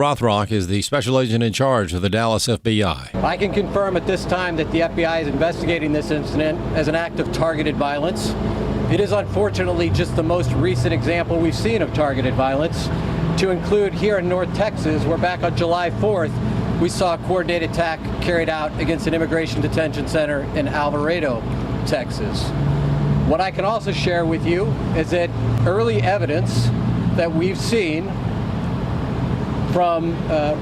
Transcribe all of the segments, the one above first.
Rothrock is the special agent in charge of the Dallas FBI. I can confirm at this time that the FBI is investigating this incident as an act of targeted violence. It is unfortunately just the most recent example we've seen of targeted violence, to include here in North Texas, where back on July 4th, we saw a coordinated attack carried out against an immigration detention center in Alvarado, Texas. What I can also share with you is that early evidence that we've seen from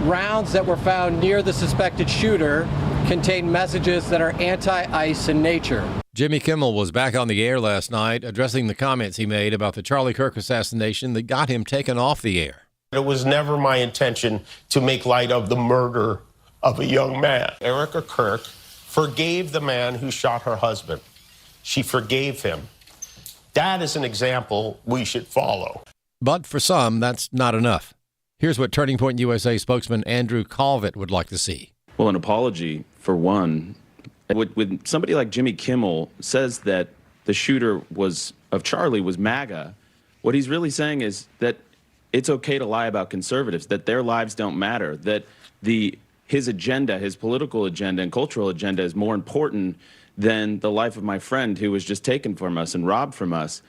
rounds that were found near the suspected shooter contain messages that are anti-ICE in nature. Jimmy Kimmel was back on the air last night addressing the comments he made about the Charlie Kirk assassination that got him taken off the air. It was never my intention to make light of the murder of a young man. Erica Kirk forgave the man who shot her husband. She forgave him. That is an example we should follow. But for some, that's not enough. Here's what Turning Point USA spokesman Andrew Calvert would like to see. Well, an apology, for one. When somebody like Jimmy Kimmel says that the shooter of Charlie was MAGA, what he's really saying is that it's okay to lie about conservatives, that their lives don't matter, that his agenda, his political agenda and cultural agenda is more important than the life of my friend who was just taken from us and robbed from us.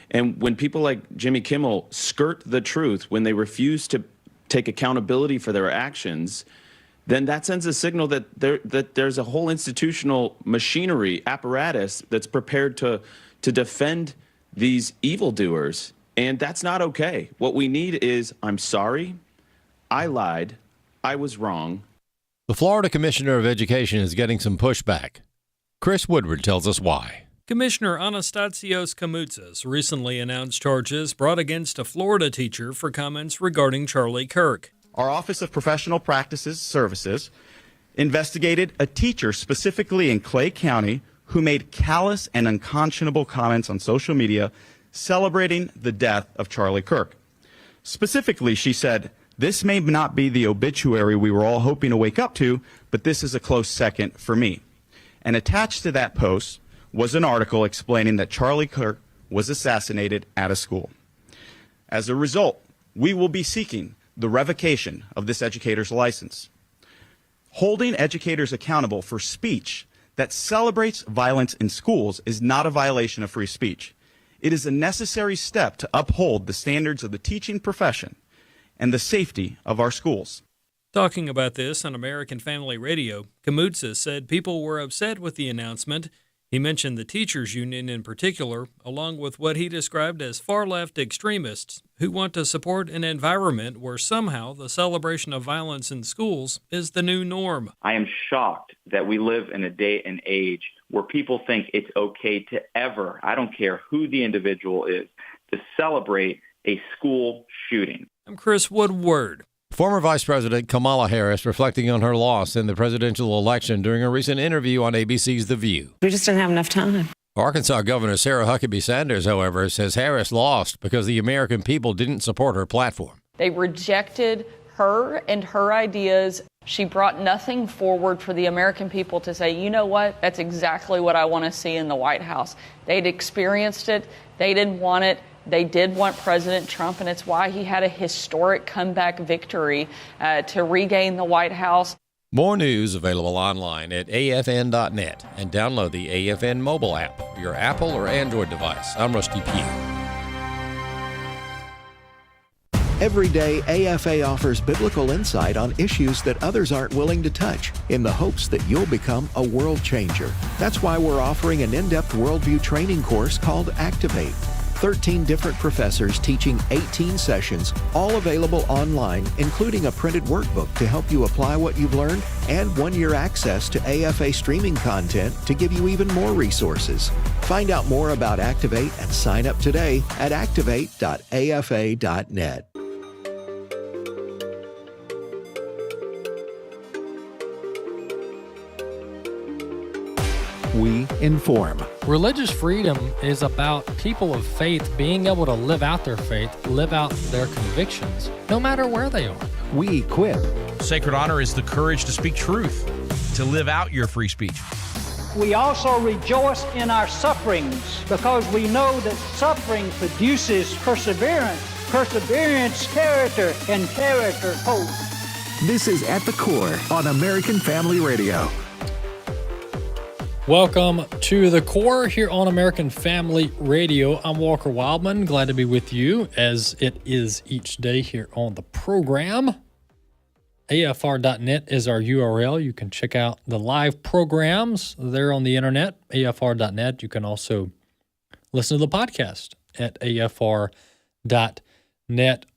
And when people like Jimmy Kimmel skirt the truth, when they refuse to take accountability for their actions, then that sends a signal that there's a whole institutional machinery apparatus that's prepared to defend these evildoers. And that's not okay. What we need is, I'm sorry, I lied, I was wrong. The Florida Commissioner of Education is getting some pushback. Chris Woodward tells us why. Commissioner Anastasios Kamoutsas recently announced charges brought against a Florida teacher for comments regarding Charlie Kirk. Our Office of Professional Practices Services investigated a teacher specifically in Clay County who made callous and unconscionable comments on social media celebrating the death of Charlie Kirk. Specifically, she said, "This may not be the obituary we were all hoping to wake up to, but this is a close second for me." And attached to that post was an article explaining that Charlie Kirk was assassinated at a school. As a result, we will be seeking the revocation of this educator's license. Holding educators accountable for speech that celebrates violence in schools is not a violation of free speech. It is a necessary step to uphold the standards of the teaching profession and the safety of our schools. Talking about this on American Family Radio, Kamoutsas said people were upset with the announcement. He mentioned the teachers union in particular, along with what he described as far-left extremists who want to support an environment where somehow the celebration of violence in schools is the new norm. I am shocked that we live in a day and age where people think it's okay to ever, I don't care who the individual is, to celebrate a school shooting. I'm Chris Woodward. Former Vice President Kamala Harris reflecting on her loss in the presidential election during a recent interview on ABC's The View. We just didn't have enough time. Arkansas Governor Sarah Huckabee Sanders, however, says Harris lost because the American people didn't support her platform. They rejected her and her ideas. She brought nothing forward for the American people to say, you know what, that's exactly what I want to see in the White House. They'd experienced it. They didn't want it. They did want President Trump, and it's why he had a historic comeback victory to regain the White House. More news available online at afn.net and download the AFN mobile app for your Apple or Android device. I'm Rusty Pugh. Every day, AFA offers biblical insight on issues that others aren't willing to touch in the hopes that you'll become a world changer. That's why we're offering an in-depth worldview training course called Activate. 13 different professors teaching 18 sessions, all available online, including a printed workbook to help you apply what you've learned and 1-year access to AFA streaming content to give you even more resources. Find out more about Activate and sign up today at activate.afa.net. We inform. Religious freedom is about people of faith being able to live out their faith, live out their convictions, no matter where they are. We equip. Sacred honor is the courage to speak truth, to live out your free speech. We also rejoice in our sufferings because we know that suffering produces perseverance, perseverance, character, and character, hope. This is At the Core on American Family Radio. Welcome to The Core here on American Family Radio. I'm Walker Wildmon. Glad to be with you as it is each day here on the program. AFR.net is our URL. You can check out the live programs there on the internet, AFR.net. You can also listen to the podcast at AFR.net.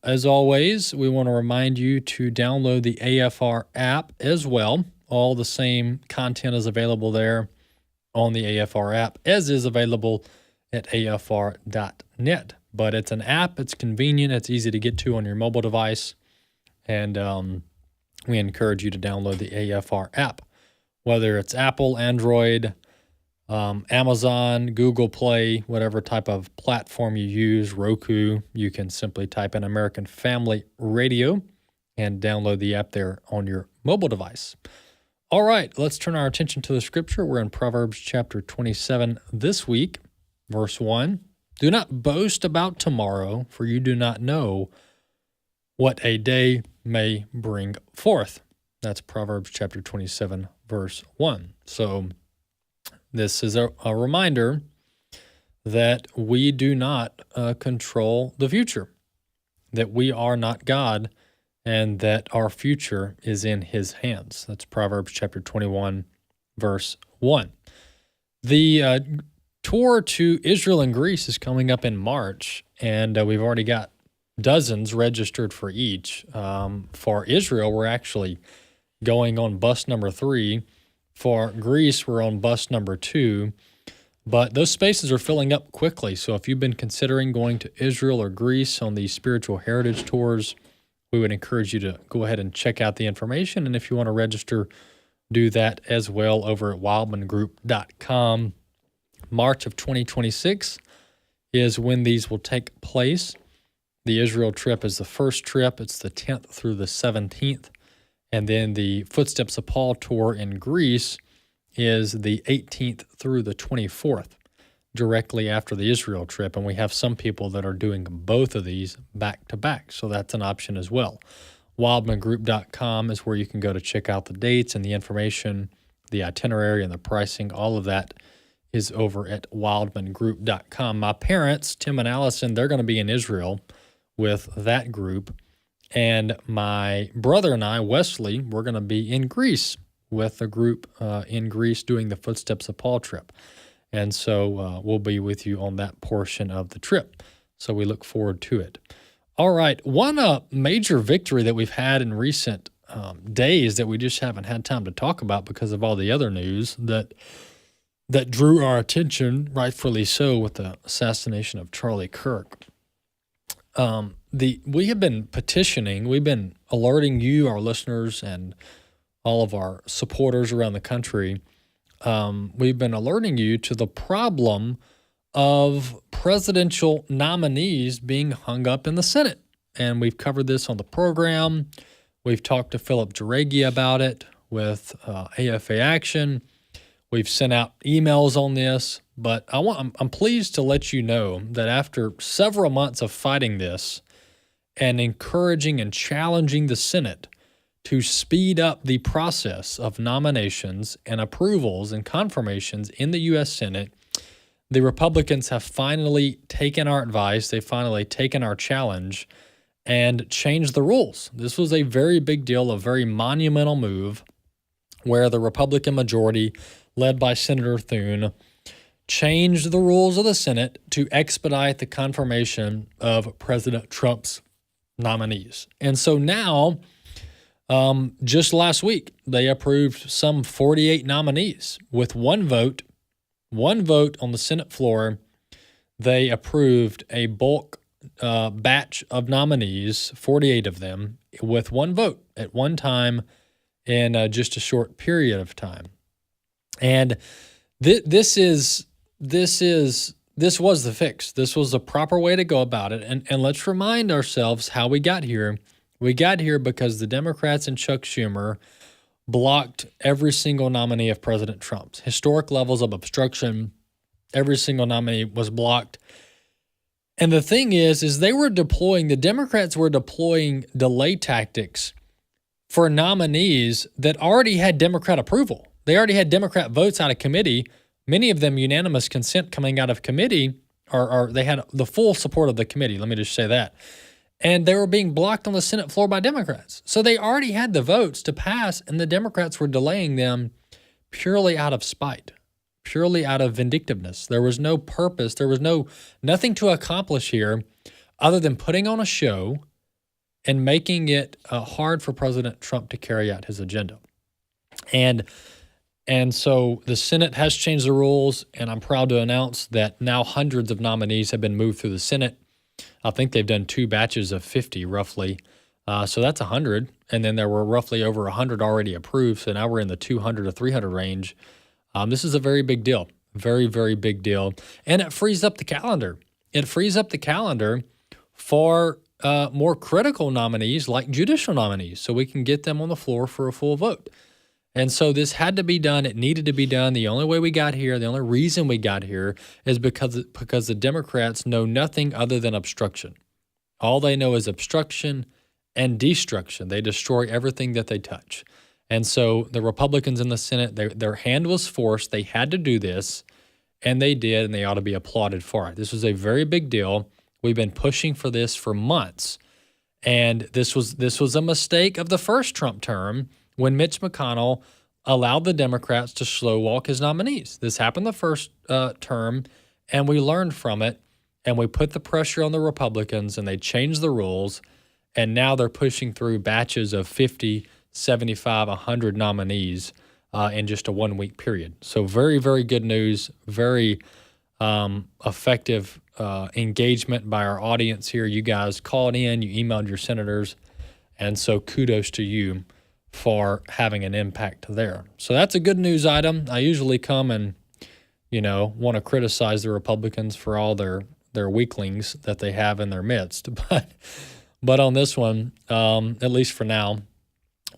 As always, we want to remind you to download the AFR app as well. All the same content is available there on the AFR app, as is available at AFR.net. But it's an app, it's convenient, it's easy to get to on your mobile device, and we encourage you to download the AFR app, whether it's Apple, Android, Amazon, Google Play, whatever type of platform you use, Roku. You can simply type in American Family Radio and download the app there on your mobile device. All right, let's turn our attention to the scripture. We're in Proverbs chapter 27 this week, verse 1. Do not boast about tomorrow, for you do not know what a day may bring forth. That's Proverbs chapter 27, verse 1. So this is a reminder that we do not control the future, that we are not God, and that our future is in His hands. That's Proverbs chapter 21, verse 1. The tour to Israel and Greece is coming up in March, and we've already got dozens registered for each. For Israel, we're actually going on bus number 3. For Greece, we're on bus number 2. But those spaces are filling up quickly, so if you've been considering going to Israel or Greece on these spiritual heritage tours, we would encourage you to go ahead and check out the information. And if you want to register, do that as well over at wildmongroup.com. March of 2026 is when these will take place. The Israel trip is the first trip. It's the 10th through the 17th. And then the Footsteps of Paul tour in Greece is the 18th through the 24th, directly after the Israel trip. And we have some people that are doing both of these back to back. So that's an option as well. Wildmongroup.com is where you can go to check out the dates and the information, the itinerary and the pricing. All of that is over at wildmongroup.com. My parents, Tim and Allison, they're going to be in Israel with that group. And my brother and I, Wesley, we're going to be in Greece with a group in Greece doing the Footsteps of Paul trip. And so we'll be with you on that portion of the trip. So we look forward to it. All right. One major victory that we've had in recent days that we just haven't had time to talk about because of all the other news that drew our attention, rightfully so, with the assassination of Charlie Kirk. We have been petitioning, we've been alerting you, our listeners, and all of our supporters around the country. We've been alerting you to the problem of presidential nominees being hung up in the Senate. And we've covered this on the program. We've talked to Philip Jaregi about it with AFA Action. We've sent out emails on this. But I'm pleased to let you know that after several months of fighting this and encouraging and challenging the Senate to speed up the process of nominations and approvals and confirmations in the U.S. Senate, the Republicans have finally taken our advice, they've finally taken our challenge, and changed the rules. This was a very big deal, a very monumental move, where the Republican majority, led by Senator Thune, changed the rules of the Senate to expedite the confirmation of President Trump's nominees. And so now, just last week, they approved some 48 nominees with one vote on the Senate floor. They approved a bulk batch of nominees, 48 of them, with one vote at one time in just a short period of time. And this was the fix. This was the proper way to go about it. And let's remind ourselves how we got here. We got here because the Democrats and Chuck Schumer blocked every single nominee of President Trump's. Historic levels of obstruction. Every single nominee was blocked. And the thing is the Democrats were deploying delay tactics for nominees that already had Democrat approval. They already had Democrat votes out of committee, many of them unanimous consent coming out of committee, or they had the full support of the committee, let me just say that. And they were being blocked on the Senate floor by Democrats. So they already had the votes to pass, and the Democrats were delaying them purely out of spite, purely out of vindictiveness. There was no purpose. There was nothing to accomplish here other than putting on a show and making it hard for President Trump to carry out his agenda. And so the Senate has changed the rules, and I'm proud to announce that now hundreds of nominees have been moved through the Senate. I think they've done 2 batches of 50 roughly. So that's 100. And then there were roughly over 100 already approved. So now we're in the 200 to 300 range. This is a very big deal. Very, very big deal. And it frees up the calendar. It frees up the calendar for more critical nominees like judicial nominees, so we can get them on the floor for a full vote. And so this had to be done. It needed to be done. The only way we got here, the only reason we got here is because the Democrats know nothing other than obstruction. All they know is obstruction and destruction. They destroy everything that they touch. And so the Republicans in the Senate, their hand was forced. They had to do this, and they did, and they ought to be applauded for it. This was a very big deal. We've been pushing for this for months. And this was a mistake of the first Trump term, when Mitch McConnell allowed the Democrats to slow walk his nominees. This happened the first term, and we learned from it, and we put the pressure on the Republicans, and they changed the rules, and now they're pushing through batches of 50, 75, 100 nominees in just a 1-week period. So very, very good news, very effective engagement by our audience here. You guys called in, you emailed your senators, and so kudos to you for having an impact there. So that's a good news item. I usually come and, want to criticize the Republicans for all their weaklings that they have in their midst. But on this one, at least for now,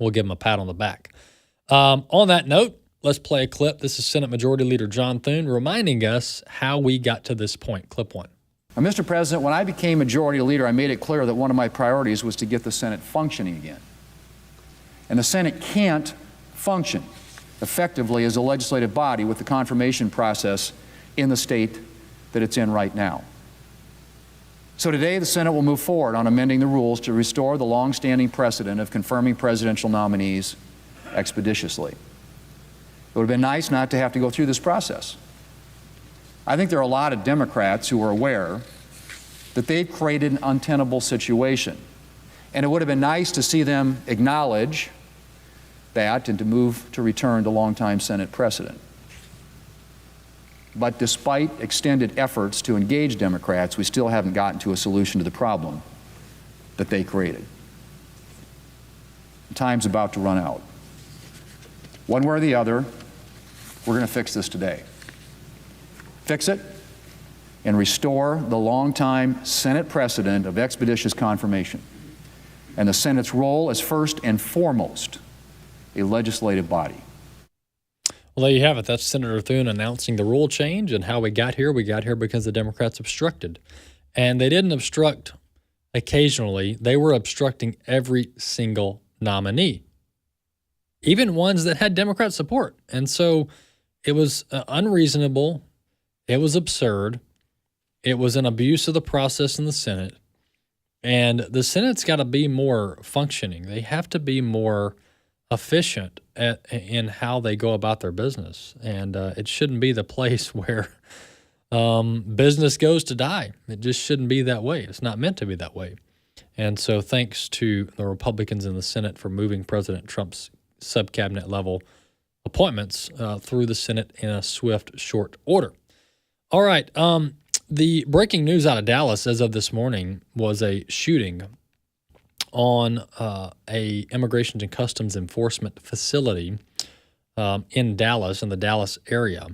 we'll give them a pat on the back. On that note, let's play a clip. This is Senate Majority Leader John Thune reminding us how we got to this point. Clip 1. Mr. President, when I became Majority Leader, I made it clear that one of my priorities was to get the Senate functioning again. And the Senate can't function effectively as a legislative body with the confirmation process in the state that it's in right now. So today, the Senate will move forward on amending the rules to restore the long-standing precedent of confirming presidential nominees expeditiously. It would have been nice not to have to go through this process. I think there are a lot of Democrats who are aware that they've created an untenable situation. And it would have been nice to see them acknowledge that and to move to return to longtime Senate precedent. But despite extended efforts to engage Democrats, we still haven't gotten to a solution to the problem that they created. Time's about to run out. One way or the other, we're going to fix this today. Fix it and restore the longtime Senate precedent of expeditious confirmation and the Senate's role as first and foremost a legislative body. Well, there you have it. That's Senator Thune announcing the rule change and how we got here. We got here because the Democrats obstructed. And they didn't obstruct occasionally. They were obstructing every single nominee, even ones that had Democrat support. And so it was unreasonable. It was absurd. It was an abuse of the process in the Senate. And the Senate's got to be more functioning. They have to be more efficient in how they go about their business. And it shouldn't be the place where business goes to die. It just shouldn't be that way. It's not meant to be that way. And so thanks to the Republicans in the Senate for moving President Trump's sub-cabinet level appointments through the Senate in a swift, short order. All right. The breaking news out of Dallas as of this morning was a shooting on a Immigration and Customs Enforcement facility in Dallas, in the Dallas area.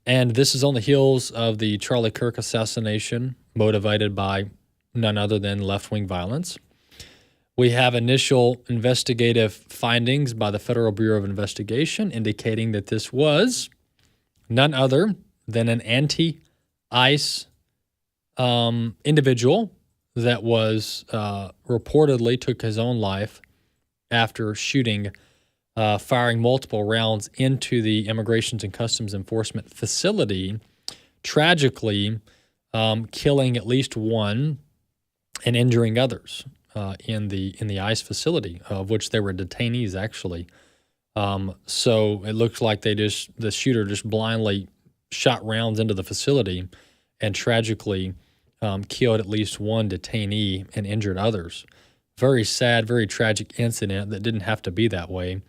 And this is on the heels of the Charlie Kirk assassination, motivated by none other than left-wing violence. We have initial investigative findings by the Federal Bureau of Investigation indicating that this was none other than an anti-ICE individual that was reportedly took his own life after firing multiple rounds into the Immigration and Customs Enforcement facility, tragically killing at least one and injuring others in the ICE facility, of which there were detainees actually. So it looks like the shooter just blindly shot rounds into the facility and tragically killed at least one detainee and injured others. Very sad, very tragic incident that didn't have to be that way.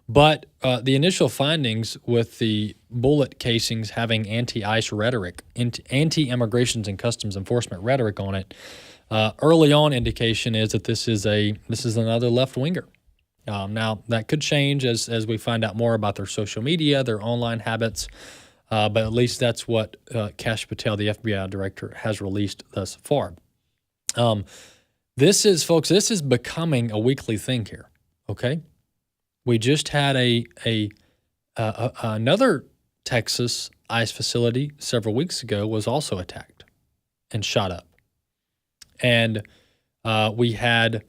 But the initial findings with the bullet casings having anti-ICE rhetoric, anti-immigration and customs enforcement rhetoric on it, early on indication is that this is another left-winger. Now, that could change as we find out more about their social media, their online habits, but at least that's what Kash Patel, the FBI director, has released thus far. This is becoming a weekly thing here, okay? We just had another Texas ICE facility several weeks ago was also attacked and shot up. And we had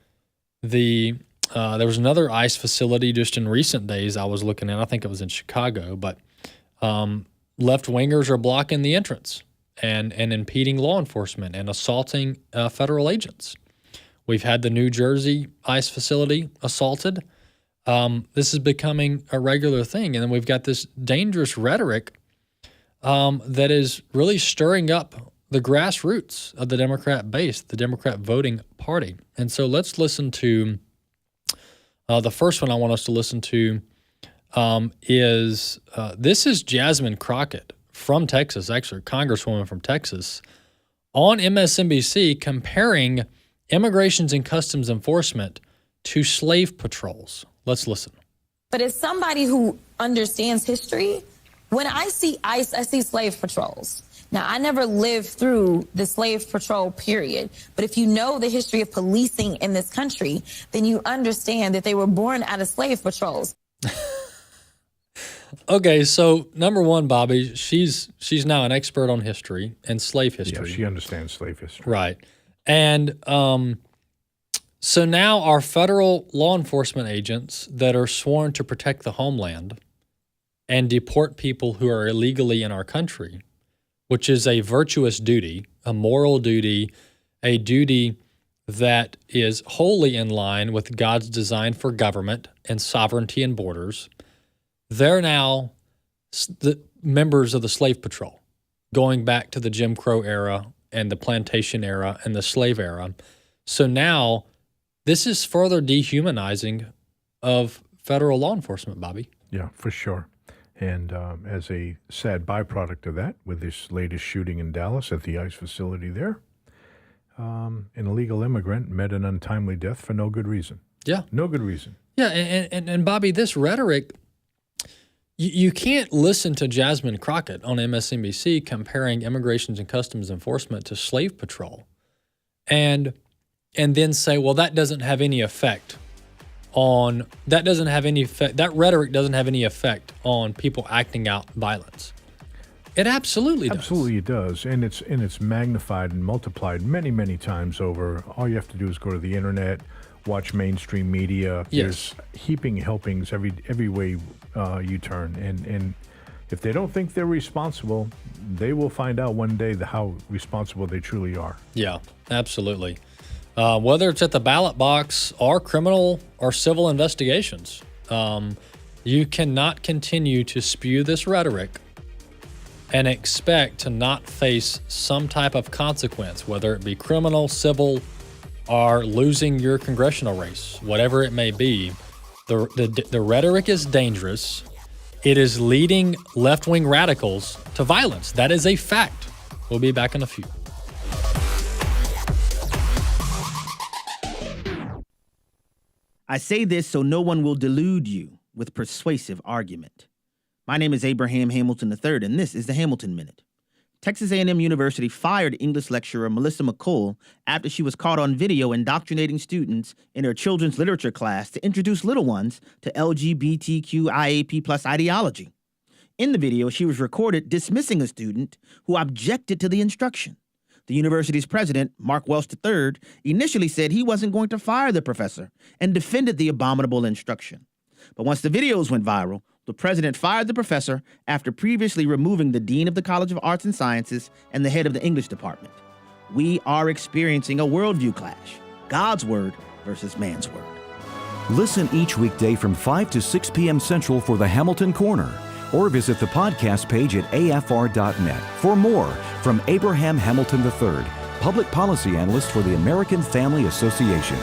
there was another ICE facility just in recent days I was looking at. I think it was in Chicago, but left-wingers are blocking the entrance and impeding law enforcement and assaulting federal agents. We've had the New Jersey ICE facility assaulted. This is becoming a regular thing. And then we've got this dangerous rhetoric that is really stirring up the grassroots of the Democrat base, the Democrat voting party. And so let's listen to the first one I want us to listen to this is Jasmine Crockett from Texas, actually a congresswoman from Texas, on MSNBC comparing Immigration and Customs Enforcement to slave patrols. Let's listen. But as somebody who understands history, when I see ICE, I see slave patrols. Now, I never lived through the slave patrol period, but if you know the history of policing in this country, then you understand that they were born out of slave patrols. Okay, so number one, Bobby, she's now an expert on history and slave history. Yeah, she understands slave history. Right. And so now our federal law enforcement agents that are sworn to protect the homeland and deport people who are illegally in our country, which is a virtuous duty, a moral duty, a duty that is wholly in line with God's design for government and sovereignty and borders, they're now the members of the slave patrol, going back to the Jim Crow era and the plantation era and the slave era. So now this is further dehumanizing of federal law enforcement, Bobby. Yeah, for sure. And as a sad byproduct of that, with this latest shooting in Dallas at the ICE facility there, an illegal immigrant met an untimely death for no good reason. Yeah. No good reason. Yeah, and Bobby, this rhetoric, you can't listen to Jasmine Crockett on MSNBC comparing Immigration and Customs Enforcement to slave patrol and then say, well, that doesn't have any effect on, that rhetoric doesn't have any effect on people acting out violence. It absolutely does. Absolutely it does. And it's magnified and multiplied many, many times over. All you have to do is go to the internet, watch mainstream media. Yes. There's heaping helpings every way you turn. And if they don't think they're responsible, they will find out one day how responsible they truly are. Yeah, absolutely. Whether it's at the ballot box or criminal or civil investigations, you cannot continue to spew this rhetoric and expect to not face some type of consequence, whether it be criminal, civil, or losing your congressional race, whatever it may be. The rhetoric is dangerous. It is leading left-wing radicals to violence. That is a fact. We'll be back in a few. I say this so no one will delude you with persuasive argument. My name is Abraham Hamilton III, and this is the Hamilton Minute. Texas A&M University fired English lecturer Melissa McColl after she was caught on video indoctrinating students in her children's literature class to introduce little ones to LGBTQIAP+ ideology. In the video, she was recorded dismissing a student who objected to the instruction. The university's president, Mark Welsh III, initially said he wasn't going to fire the professor and defended the abominable instruction. But once the videos went viral, the president fired the professor after previously removing the dean of the College of Arts and Sciences and the head of the English department. We are experiencing a worldview clash. God's word versus man's word. Listen each weekday from 5 to 6 p.m. Central for the Hamilton Corner, or visit the podcast page at afr.net for more from Abraham Hamilton III, Public Policy Analyst for the American Family Association.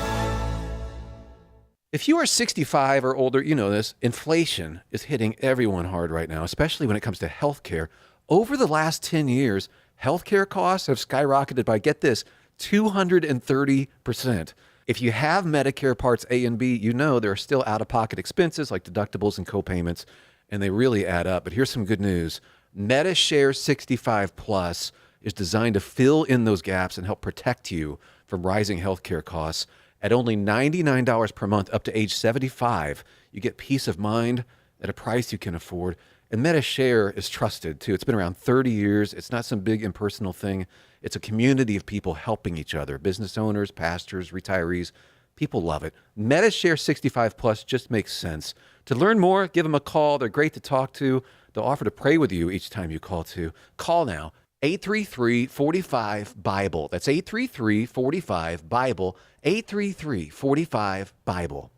If you are 65 or older, you know this. Inflation is hitting everyone hard right now, especially when it comes to healthcare. Over the last 10 years, healthcare costs have skyrocketed by, get this, 230%. If you have Medicare Parts A and B, you know there are still out-of-pocket expenses like deductibles and co-payments, and they really add up. But here's some good news. MediShare 65 Plus is designed to fill in those gaps and help protect you from rising healthcare costs. At only $99 per month up to age 75, you get peace of mind at a price you can afford. And MediShare is trusted, too. It's been around 30 years. It's not some big impersonal thing. It's a community of people helping each other, business owners, pastors, retirees. People love it. MediShare 65 Plus just makes sense. To learn more, give them a call. They're great to talk to. They'll offer to pray with you each time you call, too. Call now, 833-45-BIBLE. That's 833-45-BIBLE, 833-45-BIBLE.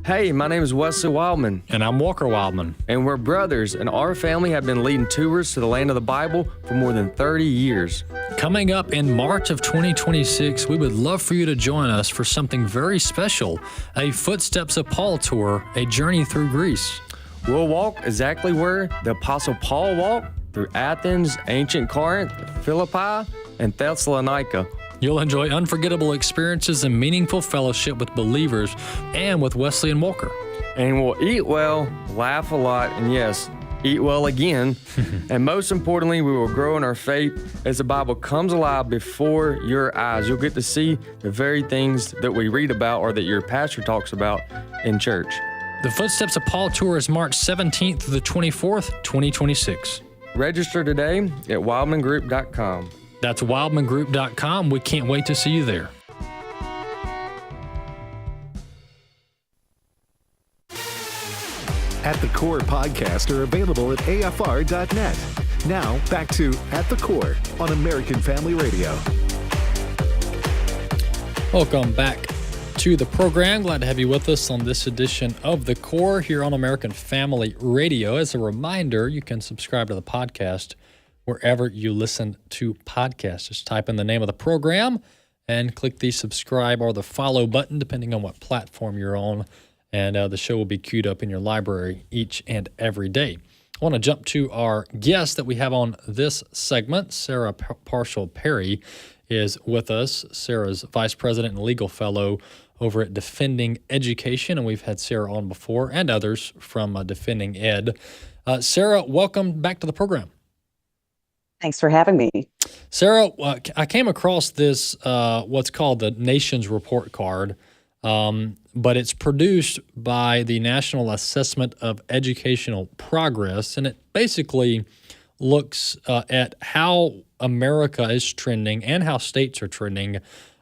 Hey, my name is Wesley Wildmon. And I'm Walker Wildmon. And we're brothers, and our family have been leading tours to the land of the Bible for more than 30 years. Coming up in March of 2026, we would love for you to join us for something very special, a Footsteps of Paul tour, a journey through Greece. We'll walk exactly where the Apostle Paul walked, through Athens, ancient Corinth, Philippi, and Thessalonica. You'll enjoy unforgettable experiences and meaningful fellowship with believers and with Wesley and Walker. And we'll eat well, laugh a lot, and yes, eat well again. And most importantly, we will grow in our faith as the Bible comes alive before your eyes. You'll get to see the very things that we read about or that your pastor talks about in church. The Footsteps of Paul tour is March 17th through the 24th, 2026. Register today at wildmangroup.com. That's wildmangroup.com. We can't wait to see you there. At the Core podcasts are available at afr.net. Now, back to At the Core on American Family Radio. Welcome back to the program. Glad to have you with us on this edition of The Core here on American Family Radio. As a reminder, you can subscribe to the podcast wherever you listen to podcasts. Just type in the name of the program and click the subscribe or the follow button, depending on what platform you're on. And the show will be queued up in your library each and every day. I want to jump to our guest that we have on this segment. Sarah Parshall-Perry is with us. Sarah's Vice President and Legal Fellow over at Defending Education, and we've had Sarah on before and others from Defending Ed. Sarah, welcome back to the program. Thanks for having me. Sarah, I came across this, what's called the Nation's Report Card, but it's produced by the National Assessment of Educational Progress, and it basically looks at how America is trending and how states are trending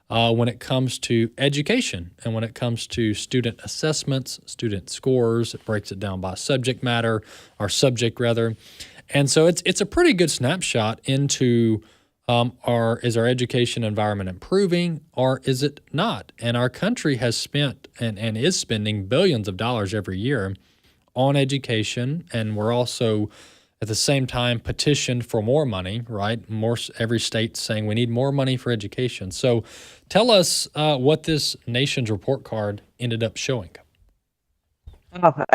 when it comes to education and when it comes to student assessments, student scores. It breaks it down by subject matter, or subject rather. And so it's a pretty good snapshot into is our education environment improving or is it not? And our country has spent and is spending billions of dollars every year on education, and we're also at the same time petitioned for more money, right? Every state saying we need more money for education. So tell us what this Nation's Report Card ended up showing.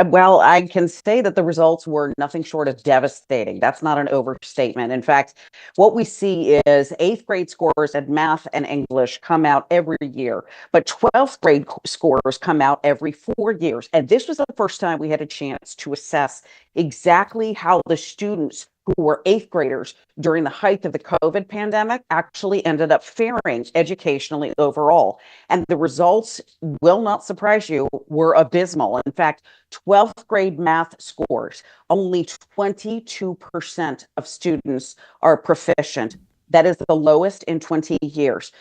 Well, I can say that the results were nothing short of devastating. That's not an overstatement. In fact, what we see is 8th grade scores in math and English come out every year, but 12th grade scores come out every 4 years. And this was the first time we had a chance to assess exactly how the students who were 8th graders during the height of the COVID pandemic actually ended up faring educationally overall. And the results, will not surprise you, were abysmal. In fact, 12th grade math scores, only 22% of students are proficient That is the lowest in 20 years.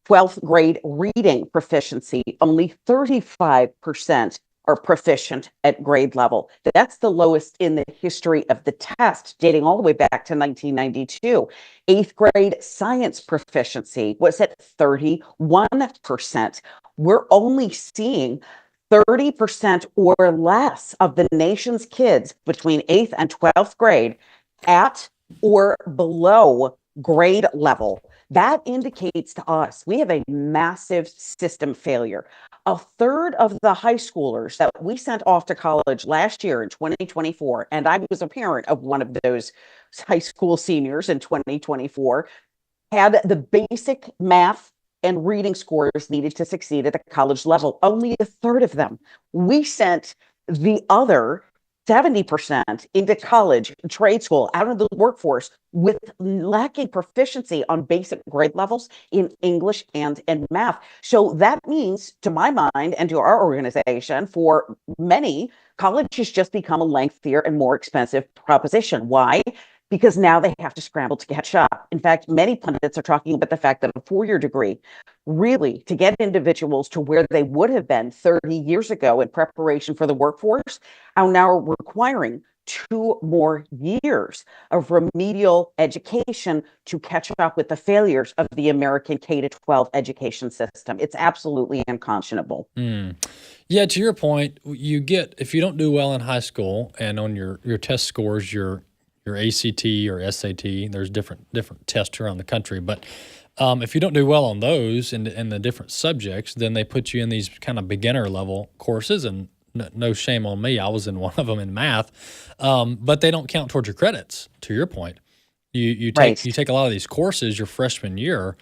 12th grade reading proficiency, only 35% are proficient at grade level. That's the lowest in the history of the test, dating all the way back to 1992. 8th grade science proficiency was at 31%. We're only seeing 30% or less of the nation's kids between 8th and 12th grade at or below grade level. That indicates to us we have a massive system failure. A third of the high schoolers that we sent off to college last year in 2024, and I was a parent of one of those high school seniors in 2024, had the basic math and reading scores needed to succeed at the college level. Only a third of them. We sent the other 70% into college, trade school, out of the workforce with lacking proficiency on basic grade levels in English and in math. So that means, to my mind and to our organization, for many, college has just become a lengthier and more expensive proposition. Why? Because now they have to scramble to catch up. In fact, many pundits are talking about the fact that a four-year degree, really, to get individuals to where they would have been 30 years ago in preparation for the workforce, are now requiring 2 more years of remedial education to catch up with the failures of the American K-12 education system. It's absolutely unconscionable. Yeah, to your point, you get, if you don't do well in high school and on your test scores, your ACT or SAT, there's different tests around the country, but if you don't do well on those in the different subjects, then they put you in these kind of beginner level courses, and no shame on me, I was in one of them in math, but they don't count towards your credits. To your point, you take a lot of these courses your freshman year,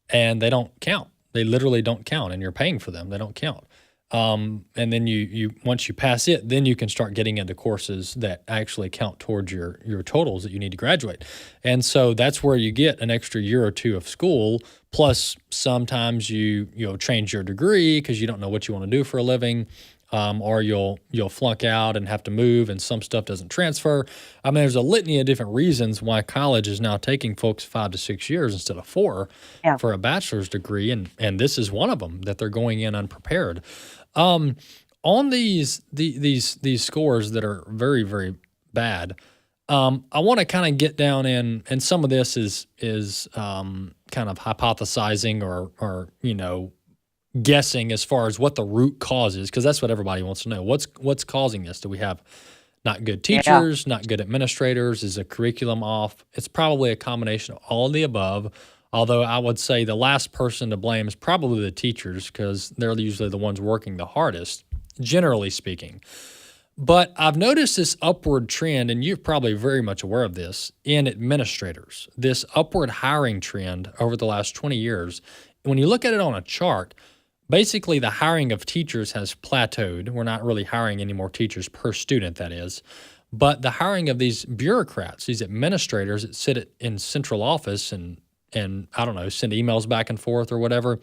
and they don't count. They literally don't count, and you're paying for them. They don't count. And then you once you pass it, then you can start getting into courses that actually count towards your totals that you need to graduate. And so that's where you get an extra year or two of school. Plus, sometimes you'll change your degree because you don't know what you want to do for a living, or you'll flunk out and have to move, and some stuff doesn't transfer. I mean, there's a litany of different reasons why college is now taking folks 5 to 6 years instead of 4 for a bachelor's degree, and this is one of them, that they're going in unprepared. On these scores that are very, very bad, I want to kind of get down in, and some of this is kind of hypothesizing or guessing as far as what the root cause is, because that's what everybody wants to know. What's causing this? Do we have not good teachers, not good administrators? Is the curriculum off? It's probably a combination of all of the above. Although I would say the last person to blame is probably the teachers, because they're usually the ones working the hardest, generally speaking. But I've noticed this upward trend, and you're probably very much aware of this, in administrators, this upward hiring trend over the last 20 years. When you look at it on a chart, basically the hiring of teachers has plateaued. We're not really hiring any more teachers per student, that is. But the hiring of these bureaucrats, these administrators that sit in central office and I don't know, send emails back and forth or whatever,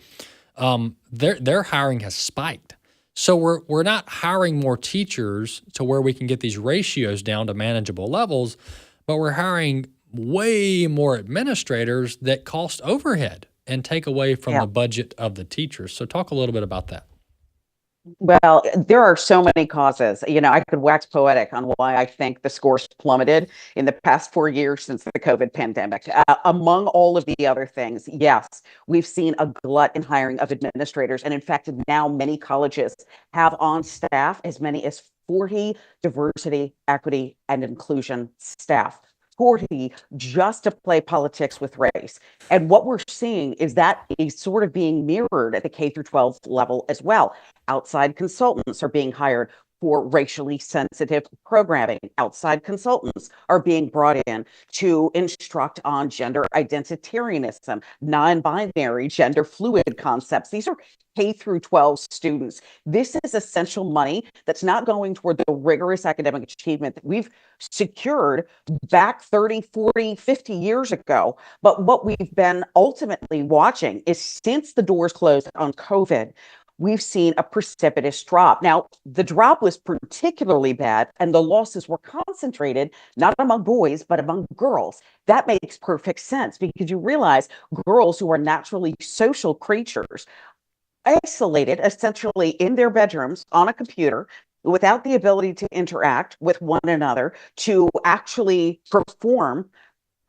their hiring has spiked. So we're not hiring more teachers to where we can get these ratios down to manageable levels, but we're hiring way more administrators that cost overhead and take away from the budget of the teachers. So talk a little bit about that. Well, there are so many causes. I could wax poetic on why I think the scores plummeted in the past 4 years since the COVID pandemic. Among all of the other things, yes, we've seen a glut in hiring of administrators. And in fact, now many colleges have on staff as many as 40 diversity, equity, and inclusion staff. 40 just to play politics with race. And what we're seeing is that is sort of being mirrored at the K through 12 level as well. Outside consultants are being hired for racially sensitive programming. Outside consultants are being brought in to instruct on gender identitarianism, non-binary, gender fluid concepts. These are K through 12 students. This is essential money that's not going toward the rigorous academic achievement that we've secured back 30, 40, 50 years ago. But what we've been ultimately watching is, since the doors closed on COVID, we've seen a precipitous drop. Now, the drop was particularly bad, and the losses were concentrated not among boys, but among girls. That makes perfect sense because you realize girls who are naturally social creatures, isolated essentially in their bedrooms on a computer, without the ability to interact with one another, to actually perform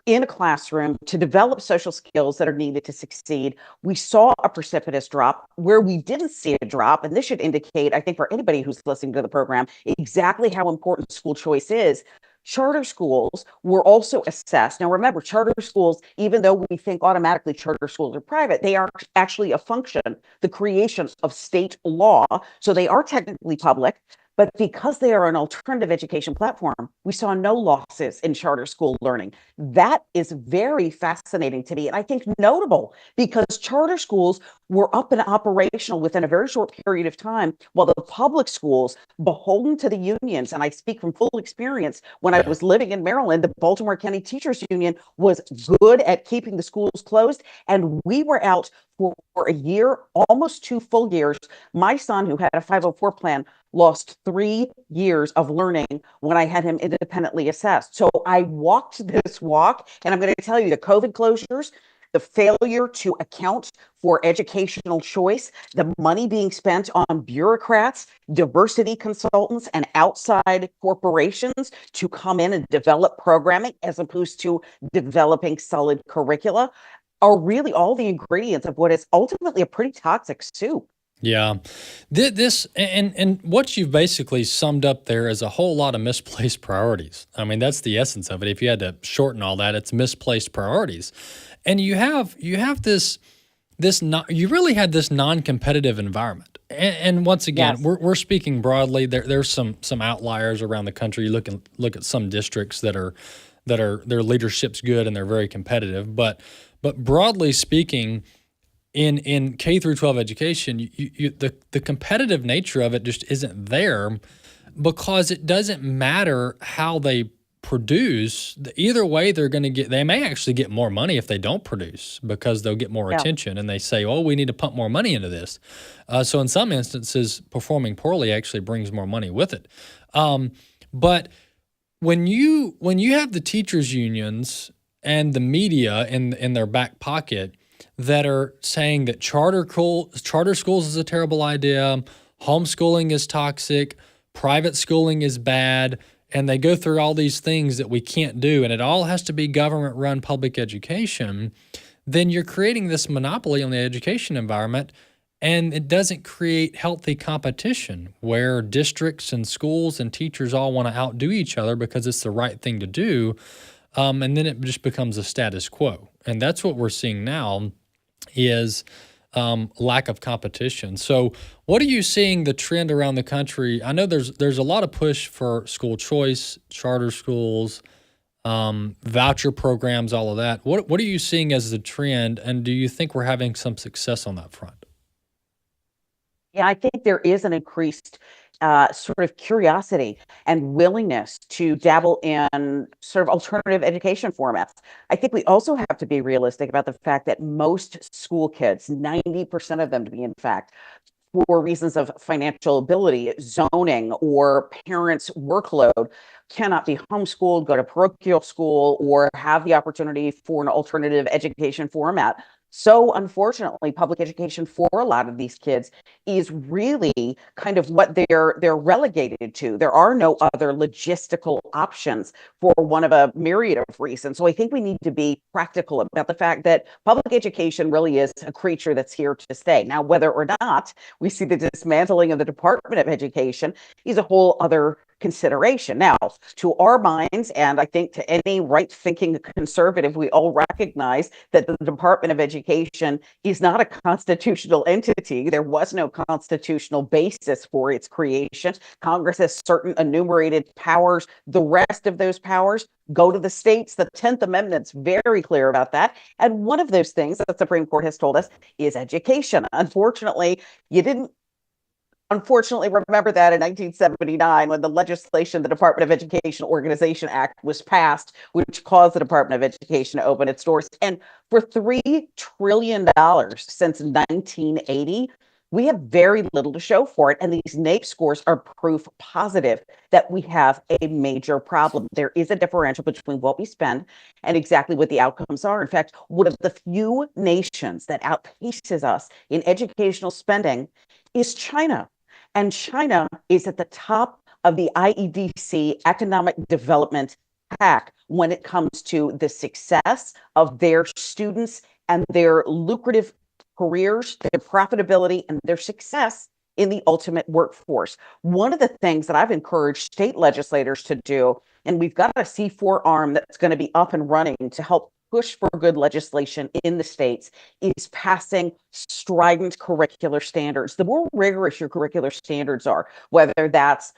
in a classroom, to develop social skills that are needed to succeed. We saw a precipitous drop. Where we didn't see a drop, and this should indicate, I think, for anybody who's listening to the program, exactly how important school choice is. Charter schools were also assessed. Now, remember, charter schools, even though we think automatically charter schools are private, they are actually a function, the creation of state law. So they are technically public. But because they are an alternative education platform, we saw no losses in charter school learning. That is very fascinating to me, and I think notable, because charter schools were up and operational within a very short period of time, while the public schools, beholden to the unions, and I speak from full experience, when I was living in Maryland, the Baltimore County Teachers Union was good at keeping the schools closed, and we were out for a year, almost 2 full years. My son, who had a 504 plan, lost 3 years of learning when I had him independently assessed. So I walked this walk, and I'm going to tell you, the COVID closures, the failure to account for educational choice, the money being spent on bureaucrats, diversity consultants, and outside corporations to come in and develop programming as opposed to developing solid curricula, are really all the ingredients of what is ultimately a pretty toxic soup. Yeah. This and what you've basically summed up there is a whole lot of misplaced priorities. I mean, that's the essence of it. If you had to shorten all that, it's misplaced priorities. And you have this you really had this non-competitive environment. And once again, Yes. we're speaking broadly. There's some outliers around the country. You look at some districts that are their leadership's good and they're very competitive, but broadly speaking, in K through 12 education, the competitive nature of it just isn't there, because it doesn't matter how they produce. Either way, they may actually get more money if they don't produce, because they'll get more attention, and they say, oh, we need to pump more money into this. So in some instances, performing poorly actually brings more money with it. But when you have the teachers unions and the media in their back pocket that are saying that charter schools is a terrible idea, homeschooling is toxic, private schooling is bad, and they go through all these things that we can't do, and it all has to be government-run public education, then you're creating this monopoly on the education environment, and it doesn't create healthy competition where districts and schools and teachers all want to outdo each other because it's the right thing to do, and then it just becomes a status quo. And that's what we're seeing now is lack of competition. So what are you seeing the trend around the country? I know there's a lot of push for school choice, charter schools, voucher programs, all of that. What are you seeing as the trend, and do you think we're having some success on that front? Yeah, I think there is an increased sort of curiosity and willingness to dabble in sort of alternative education formats. I think we also have to be realistic about the fact that most school kids, 90% of them to be in fact, for reasons of financial ability, zoning, or parents' workload, cannot be homeschooled, go to parochial school, or have the opportunity for an alternative education format. So unfortunately, public education for a lot of these kids is really kind of what they're relegated to. There are no other logistical options for one of a myriad of reasons. So I think we need to be practical about the fact that public education really is a creature that's here to stay. Now, whether or not we see the dismantling of the Department of Education is a whole other consideration. Now, to our minds, and I think to any right-thinking conservative, we all recognize that the Department of Education is not a constitutional entity. There was no constitutional basis for its creation. Congress has certain enumerated powers. The rest of those powers go to the states. The 10th Amendment's very clear about that. And one of those things that the Supreme Court has told us is education. Unfortunately, remember that in 1979, when the legislation, the Department of Education Organization Act, was passed, which caused the Department of Education to open its doors. And for $3 trillion since 1980, We have very little to show for it. And these NAEP scores are proof positive that we have a major problem. There is a differential between what we spend and exactly what the outcomes are. In fact, one of the few nations that outpaces us in educational spending is China. And China is at the top of the IEDC economic development pack when it comes to the success of their students and their lucrative careers, their profitability, and their success in the ultimate workforce. One of the things that I've encouraged state legislators to do, and we've got a C4 arm that's going to be up and running to help push for good legislation in the states, is passing strident curricular standards. The more rigorous your curricular standards are, whether that's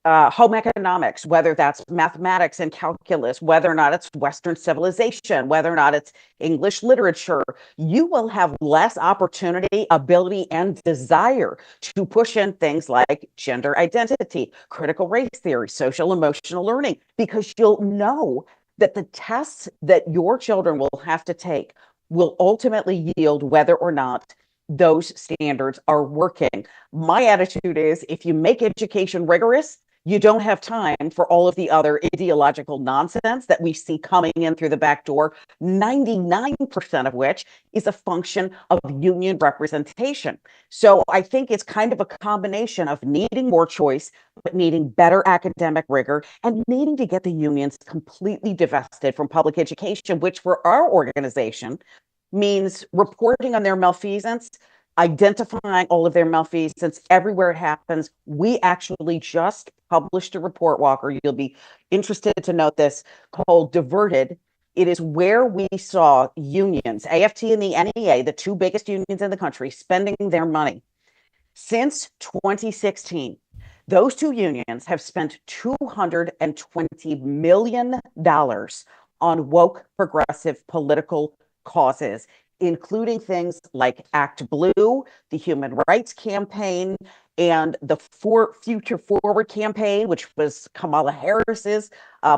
home economics, whether that's mathematics and calculus, whether or not it's Western civilization, whether or not it's English literature, you will have less opportunity, ability, and desire to push in things like gender identity, critical race theory, social emotional learning, because you'll know that the tests that your children will have to take will ultimately yield whether or not those standards are working. My attitude is, if you make education rigorous, you don't have time for all of the other ideological nonsense that we see coming in through the back door, 99% of which is a function of union representation. So I think it's kind of a combination of needing more choice, but needing better academic rigor and needing to get the unions completely divested from public education, which for our organization means reporting on their malfeasance, identifying all of their malfeasance everywhere it happens. We actually just published a report, Walker, you'll be interested to note this, called Diverted. It is where we saw unions, AFT and the NEA, the two biggest unions in the country, spending their money. Since 2016, those two unions have spent $220 million on woke progressive political causes, including things like Act Blue, the Human Rights Campaign, and the Future Forward campaign, which was Kamala Harris's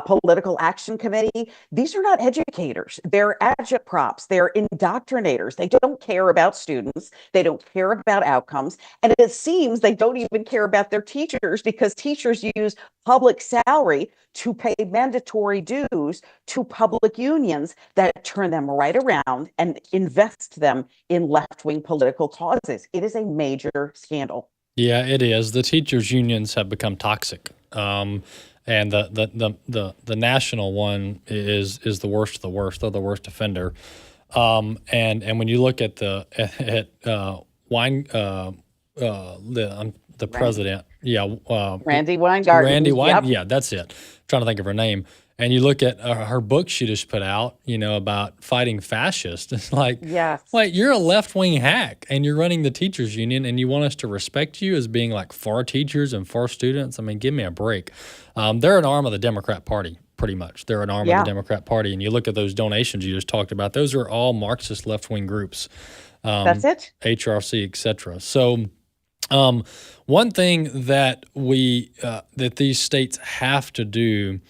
political action committee. These are not educators. They're agitprops. They're indoctrinators. They don't care about students. They don't care about outcomes. And it seems they don't even care about their teachers, because teachers use public salary to pay mandatory dues to public unions that turn them right around and invest them in left-wing political causes. It is a major scandal. Yeah, it is. The teachers' unions have become toxic, and the national one is the worst of the worst. They're the worst offender. And when you look at the president, Randy Weingarten. Randy Weingarten, Yep. yeah, that's it. I'm trying to think of her name. And you look at her book she just put out, about fighting fascists. It's like, yes. Wait, you're a left-wing hack, and you're running the teachers union, and you want us to respect you as being like for teachers and for students? I mean, give me a break. They're an arm of the Democrat Party, pretty much. They're an arm of the Democrat Party, and you look at those donations you just talked about. Those are all Marxist left-wing groups. That's it. HRC, et cetera. So one thing that that these states have to do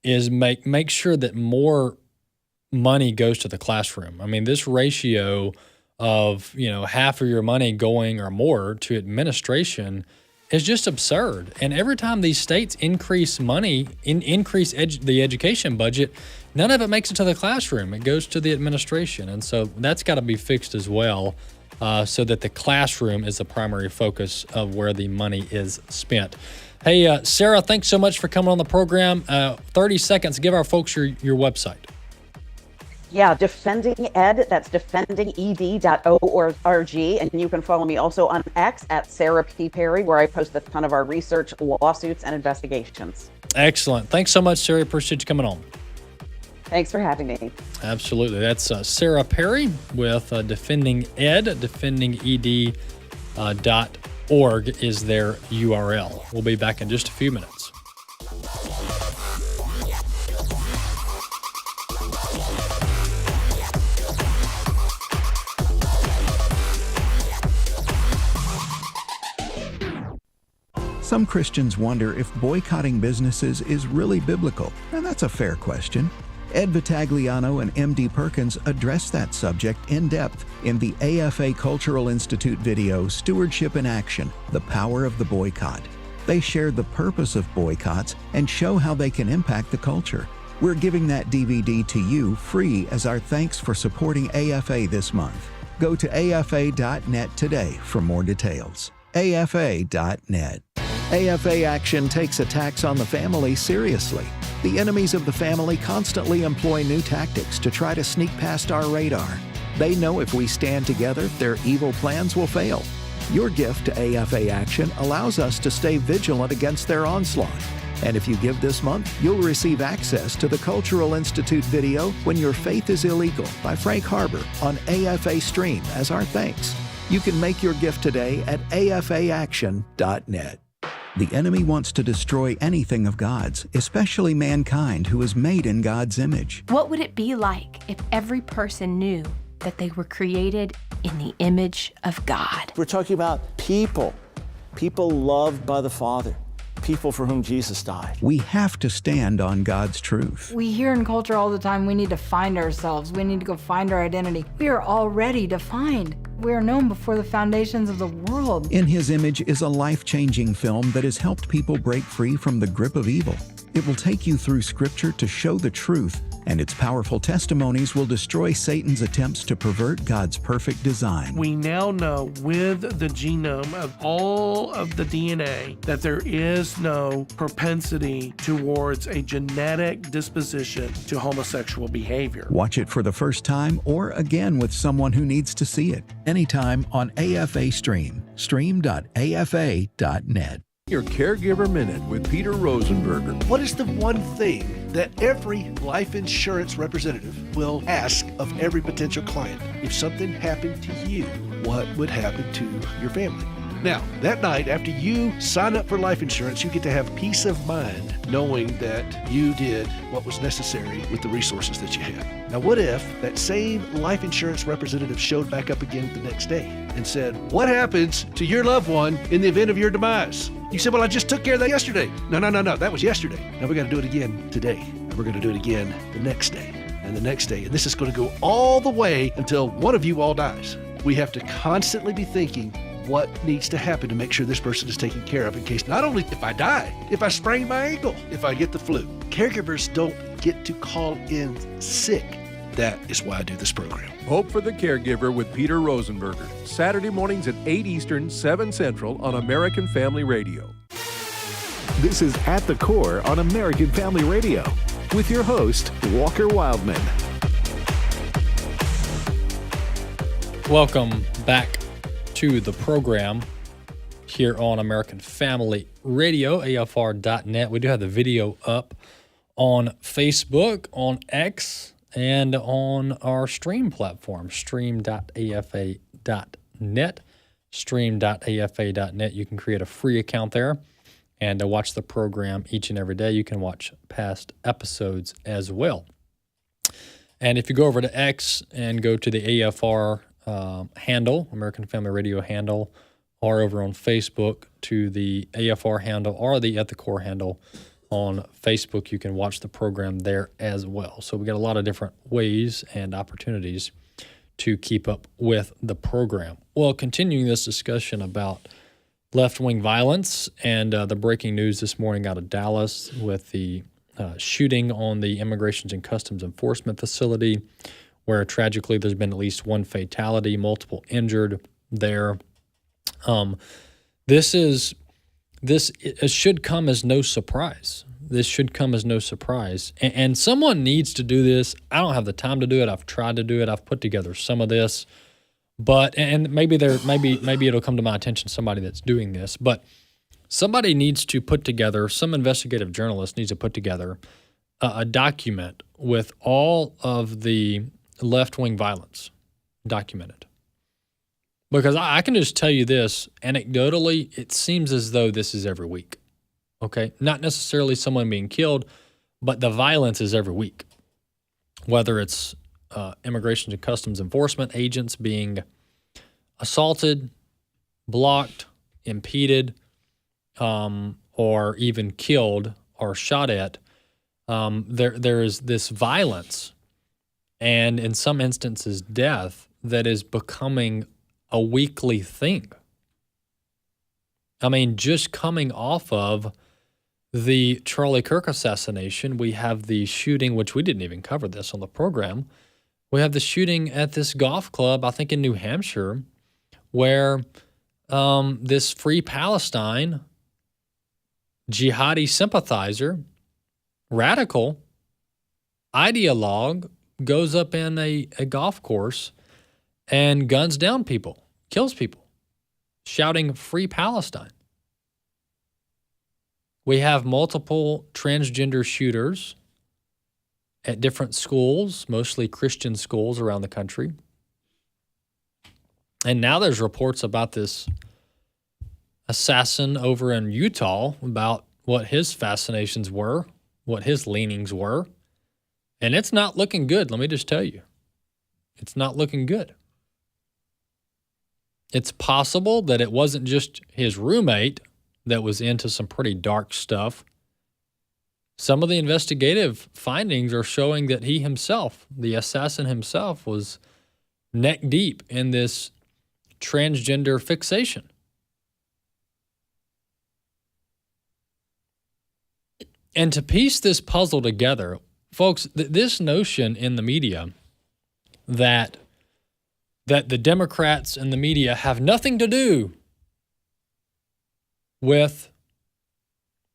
is make sure that more money goes to the classroom. I mean, this ratio of, half of your money going or more to administration is just absurd. And every time these states increase money, increase the education budget, none of it makes it to the classroom. It goes to the administration. And so that's got to be fixed as well, so that the classroom is the primary focus of where the money is spent. Hey, Sarah, thanks so much for coming on the program. 30 seconds, give our folks your website. Yeah, Defending Ed, that's defendinged.org. And you can follow me also on X at Sarah P. Perry, where I post a ton of our research, lawsuits, and investigations. Excellent. Thanks so much, Sarah. Appreciate you coming on. Thanks for having me. Absolutely. That's Sarah Perry with Defending Ed, defendinged.org is their URL. We'll be back in just a few minutes. Some Christians wonder if boycotting businesses is really biblical, and that's a fair question. Ed Vitagliano and MD Perkins address that subject in depth in the AFA Cultural Institute video, Stewardship in Action, The Power of the Boycott. They share the purpose of boycotts and show how they can impact the culture. We're giving that DVD to you free as our thanks for supporting AFA this month. Go to afa.net today for more details. afa.net. AFA Action takes attacks on the family seriously. The enemies of the family constantly employ new tactics to try to sneak past our radar. They know if we stand together, their evil plans will fail. Your gift to AFA Action allows us to stay vigilant against their onslaught. And if you give this month, you'll receive access to the Cultural Institute video, When Your Faith is Illegal by Frank Harbor on AFA Stream as our thanks. You can make your gift today at afaaction.net. The enemy wants to destroy anything of God's, especially mankind who is made in God's image. What would it be like if every person knew that they were created in the image of God? We're talking about people loved by the Father, people for whom Jesus died. We have to stand on God's truth. We hear in culture all the time, we need to find ourselves. We need to go find our identity. We are already defined. We are known before the foundations of the world. In His Image is a life-changing film that has helped people break free from the grip of evil. It will take you through Scripture to show the truth, and its powerful testimonies will destroy Satan's attempts to pervert God's perfect design. We now know with the genome of all of the DNA that there is no propensity towards a genetic disposition to homosexual behavior. Watch it for the first time or again with someone who needs to see it. Anytime on AFA Stream. Stream.afa.net. Your Caregiver Minute with Peter Rosenberger. What is the one thing that every life insurance representative will ask of every potential client? If something happened to you, what would happen to your family? Now, that night, after you sign up for life insurance, you get to have peace of mind knowing that you did what was necessary with the resources that you had. Now, what if that same life insurance representative showed back up again the next day and said, what happens to your loved one in the event of your demise? You said, well, I just took care of that yesterday. No, that was yesterday. Now we got to do it again today. And we're going to do it again the next day and the next day. And this is going to go all the way until one of you all dies. We have to constantly be thinking, what needs to happen to make sure this person is taken care of in case not only if I die, if I sprain my ankle, if I get the flu. Caregivers don't get to call in sick. That is why I do this program. Hope for the Caregiver with Peter Rosenberger. Saturday mornings at 8 Eastern, 7 Central on American Family Radio. This is At the Core on American Family Radio with your host, Walker Wildmon. Welcome back to the program here on American Family Radio, AFR.net. We do have the video up on Facebook, on X, and on our stream platform, stream.afa.net, stream.afa.net. You can create a free account there and watch the program each and every day. You can watch past episodes as well. And if you go over to X and go to the AFR handle, American Family Radio handle, or over on Facebook to the AFR handle or the At the Core handle on Facebook, you can watch the program there as well. So we got a lot of different ways and opportunities to keep up with the program. Well, continuing this discussion about left-wing violence and the breaking news this morning out of Dallas with the shooting on the Immigration and Customs Enforcement facility, where tragically there's been at least one fatality, multiple injured there. This should come as no surprise. This should come as no surprise. And someone needs to do this. I don't have the time to do it. I've tried to do it. I've put together some of this. But maybe it'll come to my attention, somebody that's doing this. But somebody needs to put together, some investigative journalist needs to put together a document with all of the left-wing violence documented. Because I can just tell you this, anecdotally, it seems as though this is every week, okay? Not necessarily someone being killed, but the violence is every week. Whether it's Immigration and Customs Enforcement agents being assaulted, blocked, impeded, or even killed or shot at there is this violence and in some instances death that is becoming a weekly thing. I mean, just coming off of the Charlie Kirk assassination, we have the shooting, which we didn't even cover this on the program. We have the shooting at this golf club, I think in New Hampshire, where this Free Palestine jihadi sympathizer, radical ideologue, goes up in a golf course and guns down people, kills people, shouting Free Palestine. We have multiple transgender shooters at different schools, mostly Christian schools around the country. And now there's reports about this assassin over in Utah, about what his fascinations were, what his leanings were. And it's not looking good, let me just tell you. It's not looking good. It's possible that it wasn't just his roommate that was into some pretty dark stuff. Some of the investigative findings are showing that he himself, the assassin himself, was neck deep in this transgender fixation. And to piece this puzzle together, folks, this notion in the media that the Democrats and the media have nothing to do with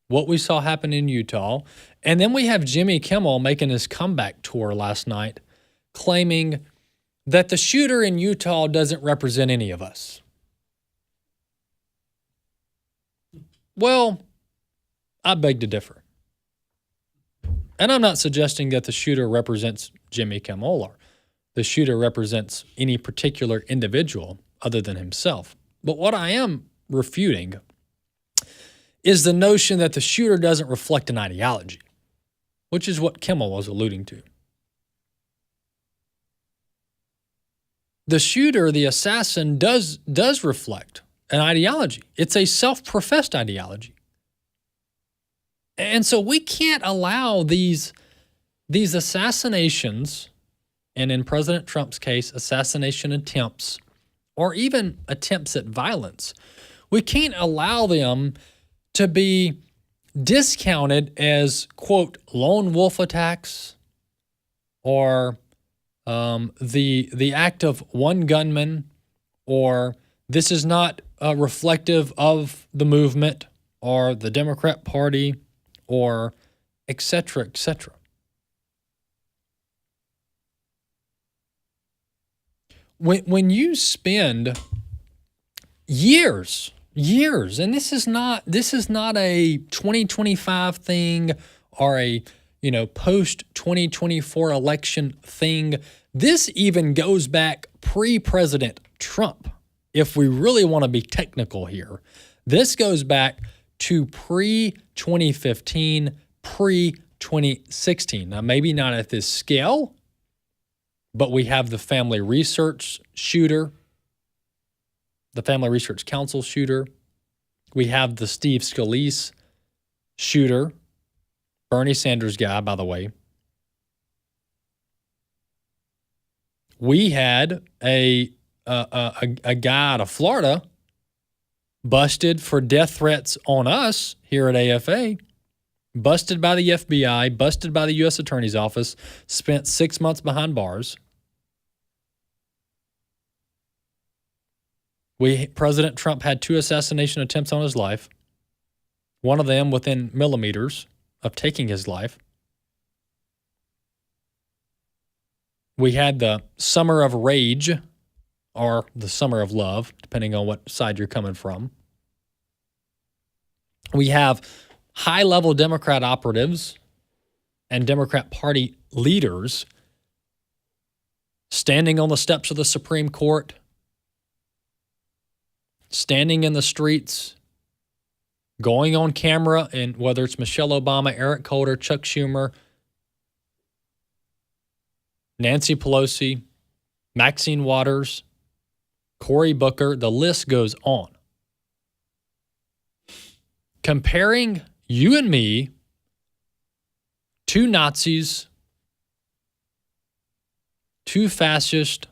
what we saw happen in Utah. And then we have Jimmy Kimmel making his comeback tour last night, claiming that the shooter in Utah doesn't represent any of us. Well, I beg to differ. And I'm not suggesting that the shooter represents Jimmy Kimmel or the shooter represents any particular individual other than himself. But what I am refuting is the notion that the shooter doesn't reflect an ideology, which is what Kimmel was alluding to. The shooter, the assassin, does reflect an ideology. It's a self-professed ideology. And so we can't allow these assassinations, and in President Trump's case, assassination attempts, or even attempts at violence, we can't allow them to be discounted as, quote, lone wolf attacks or the act of one gunman, or this is not reflective of the movement or the Democrat Party, or et cetera, et cetera. When you spend years, and this is not a 2025 thing or a post 2024 election thing. This even goes back pre-President Trump. If we really want to be technical here, this goes back to pre-2015, pre-2016. Now, maybe not at this scale, but we have the Family Research shooter, the Family Research Council shooter. We have the Steve Scalise shooter, Bernie Sanders guy, by the way. We had a guy out of Florida busted for death threats on us here at AFA, busted by the FBI, busted by the U.S. Attorney's Office, spent 6 months behind bars. President Trump had 2 assassination attempts on his life, one of them within millimeters of taking his life. We had the Summer of Rage, or the Summer of Love, depending on what side you're coming from. We have high-level Democrat operatives and Democrat Party leaders standing on the steps of the Supreme Court, standing in the streets, going on camera, and whether it's Michelle Obama, Eric Holder, Chuck Schumer, Nancy Pelosi, Maxine Waters, Cory Booker, the list goes on. Comparing you and me 2 Nazis, 2 fascists,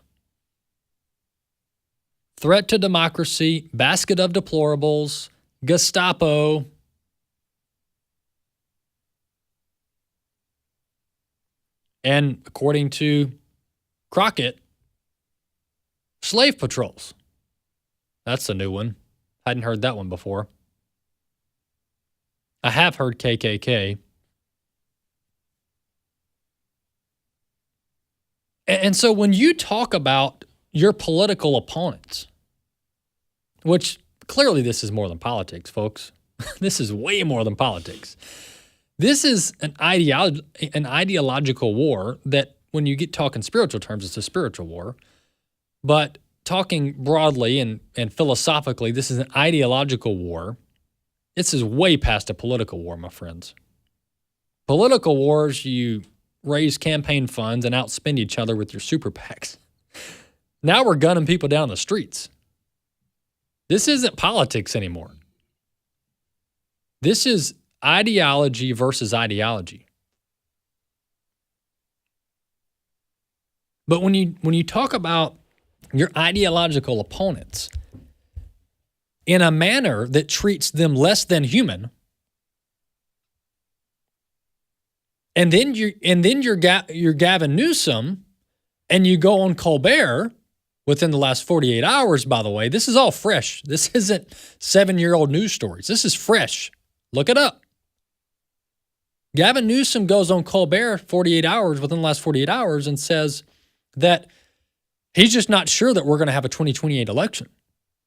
threat to democracy, basket of deplorables, Gestapo, and according to Crockett, slave patrols. That's a new one. Hadn't heard that one before. I have heard KKK. And so when you talk about your political opponents, which clearly this is more than politics, folks. This is way more than politics. This is an ideological war that when you get talking spiritual terms, it's a spiritual war. But talking broadly and philosophically, this is an ideological war. This is way past a political war, my friends. Political wars, you raise campaign funds and outspend each other with your super PACs. Now we're gunning people down the streets. This isn't politics anymore. This is ideology versus ideology. But when you talk about your ideological opponents in a manner that treats them less than human, and then you're Gavin Newsom, and you go on Colbert within the last 48 hours, by the way. This is all fresh. This isn't 7-year-old news stories. This is fresh. Look it up. Gavin Newsom goes on Colbert within the last 48 hours and says that he's just not sure that we're going to have a 2028 election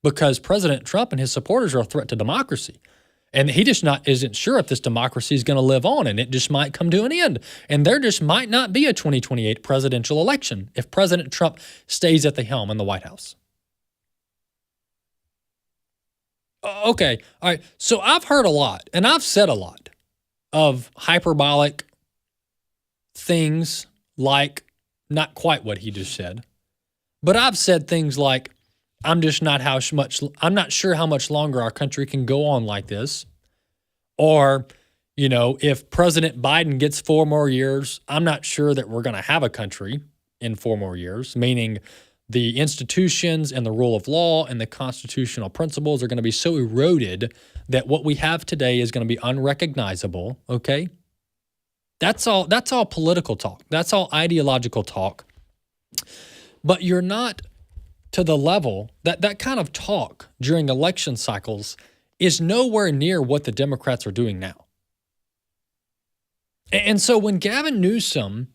because President Trump and his supporters are a threat to democracy. And he just isn't sure if this democracy is going to live on, and it just might come to an end. And there just might not be a 2028 presidential election if President Trump stays at the helm in the White House. Okay, all right. So I've heard a lot, and I've said a lot of hyperbolic things like not quite what he just said, but I've said things like, I'm not sure how much longer our country can go on like this. Or, if President Biden gets 4 more years, I'm not sure that we're going to have a country in 4 more years, meaning the institutions and the rule of law and the constitutional principles are going to be so eroded that what we have today is going to be unrecognizable, okay? That's all political talk. That's all ideological talk. But you're not to the level that kind of talk during election cycles is nowhere near what the Democrats are doing now. And so when Gavin Newsom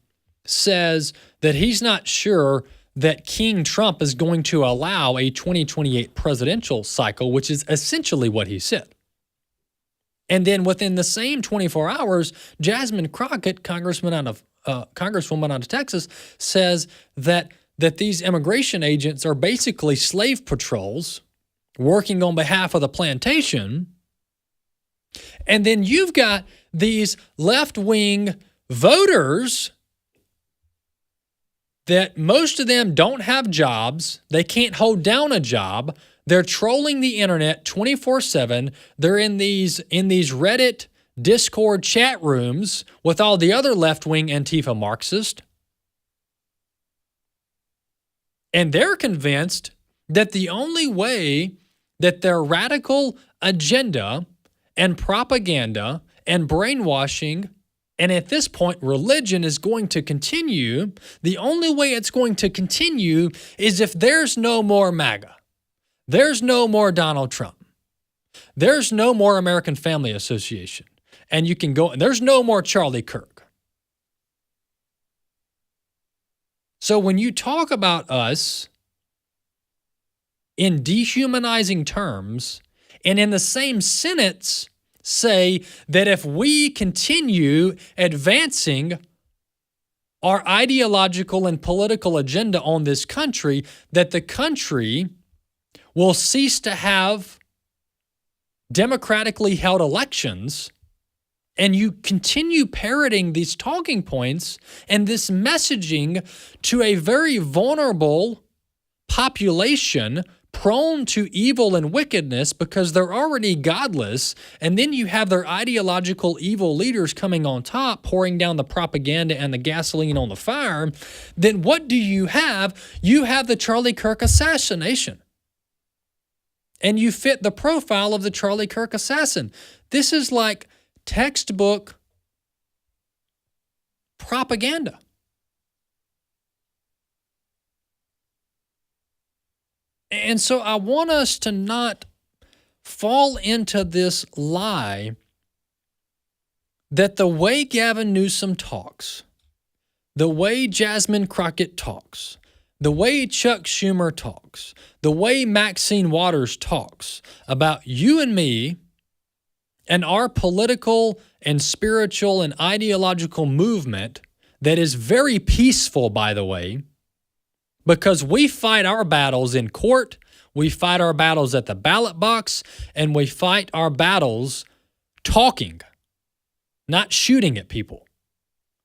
says that he's not sure that King Trump is going to allow a 2028 presidential cycle, which is essentially what he said. And then within the same 24 hours, Jasmine Crockett, congresswoman out of Texas, says that these immigration agents are basically slave patrols working on behalf of the plantation. And then you've got these left-wing voters that most of them don't have jobs. They can't hold down a job. They're trolling the internet 24/7. They're in these Reddit, Discord chat rooms with all the other left-wing Antifa Marxists. And they're convinced that the only way that their radical agenda and propaganda and brainwashing, and at this point, religion is going to continue, the only way it's going to continue is if there's no more MAGA. There's no more Donald Trump. There's no more American Family Association. And you can go, and there's no more Charlie Kirk. So when you talk about us in dehumanizing terms, and in the same sentence say that if we continue advancing our ideological and political agenda on this country, that the country will cease to have democratically held elections, and you continue parroting these talking points and this messaging to a very vulnerable population, prone to evil and wickedness because they're already godless, and then you have their ideological evil leaders coming on top, pouring down the propaganda and the gasoline on the fire, then what do you have? You have the Charlie Kirk assassination. And you fit the profile of the Charlie Kirk assassin. This is like textbook propaganda. And so I want us to not fall into this lie that the way Gavin Newsom talks, the way Jasmine Crockett talks, the way Chuck Schumer talks, the way Maxine Waters talks about you and me and our political and spiritual and ideological movement that is very peaceful, by the way, because we fight our battles in court, we fight our battles at the ballot box, and we fight our battles talking, not shooting at people.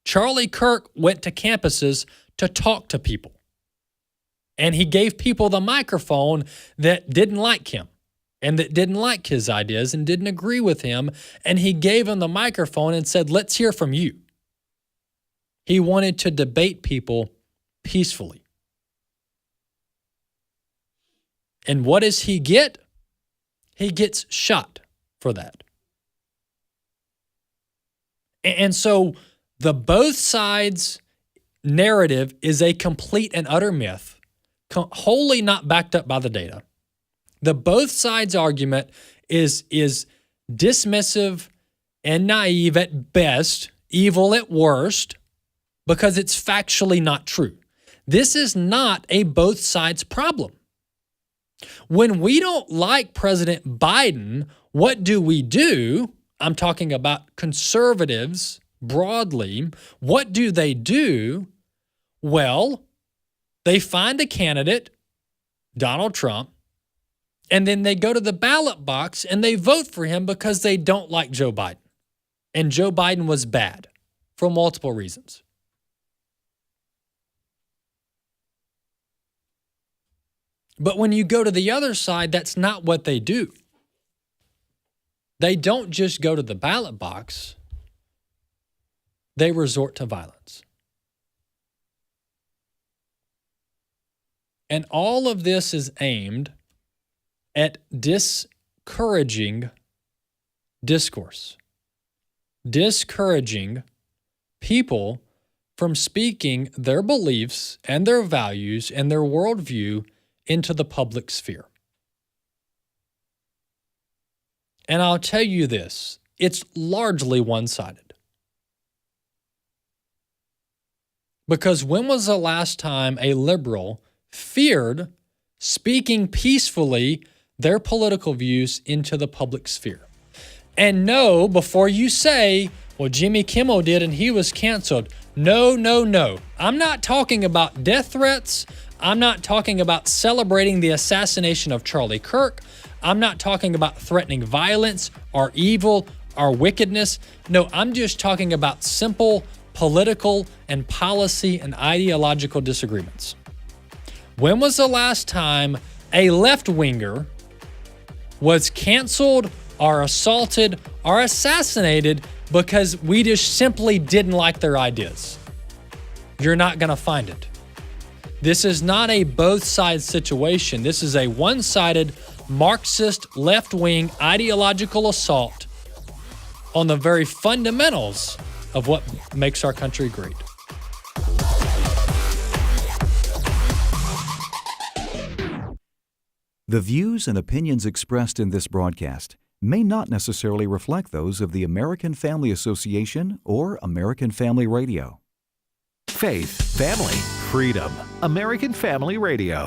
Charlie Kirk went to campuses to talk to people. And he gave people the microphone that didn't like him and that didn't like his ideas and didn't agree with him. And he gave them the microphone and said, let's hear from you. He wanted to debate people peacefully. And what does he get? He gets shot for that. And so the both sides narrative is a complete and utter myth, wholly not backed up by the data. The both sides argument is dismissive and naive at best, evil at worst, because it's factually not true. This is not a both sides problem. When we don't like President Biden, what do? I'm talking about conservatives broadly. What do? Well, they find a candidate, Donald Trump, and then they go to the ballot box and they vote for him because they don't like Joe Biden. And Joe Biden was bad for multiple reasons. But when you go to the other side, that's not what they do. They don't just go to the ballot box. They resort to violence. And all of this is aimed at discouraging discourse, discouraging people from speaking their beliefs and their values and their worldview into the public sphere. And I'll tell you this, it's largely one-sided. Because when was the last time a liberal feared speaking peacefully their political views into the public sphere? And no, before you say, well, Jimmy Kimmel did and he was canceled. No. I'm not talking about death threats. I'm not talking about celebrating the assassination of Charlie Kirk. I'm not talking about threatening violence or evil or wickedness. No, I'm just talking about simple political and policy and ideological disagreements. When was the last time a left-winger was canceled or assaulted or assassinated because we just simply didn't like their ideas? You're not going to find it. This is not a both sides situation. This is a one-sided Marxist left-wing ideological assault on the very fundamentals of what makes our country great. The views and opinions expressed in this broadcast may not necessarily reflect those of the American Family Association or American Family Radio. Faith, family, freedom. American Family Radio.